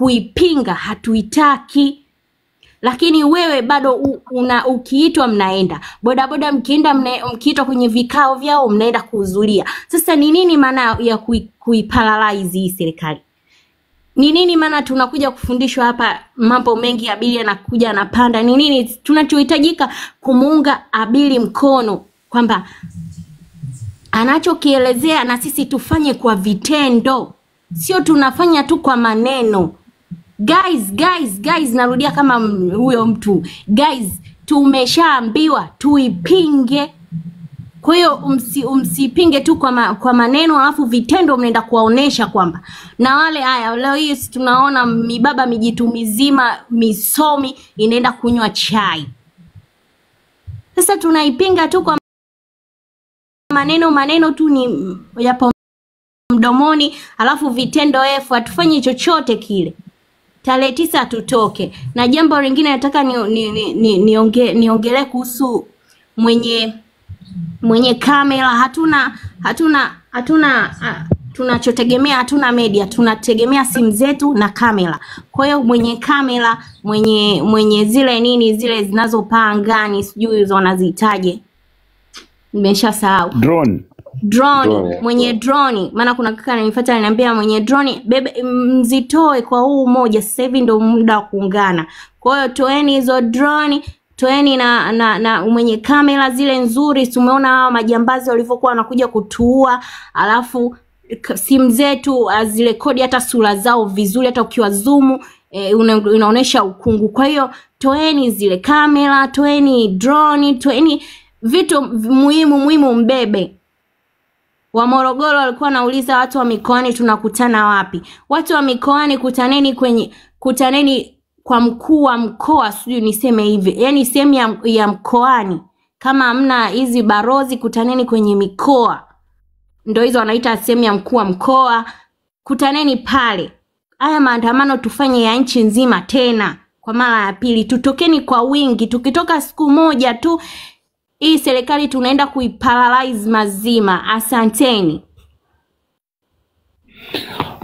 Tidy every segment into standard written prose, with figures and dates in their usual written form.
kuipinga hatuitaki. Lakini wewe bado ukiitwa mnaenda. Bodaboda mkienda mkiitwa kwenye vikao vyao mnaenda kuhudhuria. Sasa ni nini maana ya kuiparalyze hii serikali? Ni nini maana tunakuja kufundishwa hapa mambo mengi, Abili anakuja anapanda. Ni nini tunachohitajika? Kumuunga Abili mkono kwamba anachokielezea na sisi tufanye kwa vitendo. Sio tunafanya tu kwa maneno. Guys, narudia kama huyo mtu. Guys, tumeshaambiwa tuipinge. Kwa hiyo msipinge tu kwa maneno alafu vitendo mnaenda kuwaonesha kwamba. Na wale haya leo hii tunaona mibaba mijitu mizima misomi inaenda kunywa chai. Sasa tunaipinga tu kwa maneno tu ni yapo mdomoni alafu vitendo hatufanyi chochote kile. Tarehe 9 tutoke. Na jambo lingine nataka niongelee kuhusu mwenye kamera. Hatuna tunachotegemea, hatuna media, tunategemea simu zetu na kamera. Kwa hiyo mwenye kamera, mwenye zile zile zinazopaa angani, sijui wanazitaje, nimeshasahau. Drone. Mwenye drone, maana kuna kaka ananifuata ananiambia mwenye drone bebe mzitoe kwa huu moja, sasa hivi ndio muda wa kuungana. Kwa hiyo toeni hizo drone, toeni na mwenye kamera zile nzuri. Tumeona hawa majambazi walivyokuwa wanakuja kutuua, alafu simu zetu azirekodi hata sura zao vizuri, hata ukiwa zoom unaonesha ukungu. Kwa hiyo toeni zile kamera, toeni drone, toeni vitu muhimu mbebe. Wa Morogoro walikuwa nauliza watu wa mikoani tunakutana wapi? Watu wa mikoani kutaneni kwa mkuu wa mkoa, sijui niseme hivi. Yaani sehemu ya mkoani. Kama hamna hizi barozi, kutaneni kwenye mikoa. Ndio hizo wanaita sehemu ya mkuu wa mkoa. Kutaneni pale. Haya maandamano tufanye ya nchi nzima tena kwa mara ya pili. Tutokeni kwa wingi. Tukitoka siku moja tu hii serikali tunaenda kuiparalyze mazima. Asanteni.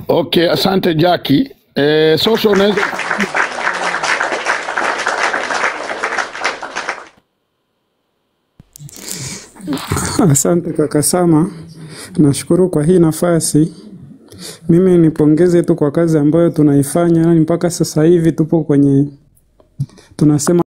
Okay, asante Jackie. Sasa unaweza Asante kaka Sama. Nashukuru kwa hii nafasi. Mimi nipongeze tu kwa kazi ambayo tunaifanya, mpaka sasa hivi tupo kwenye tunasema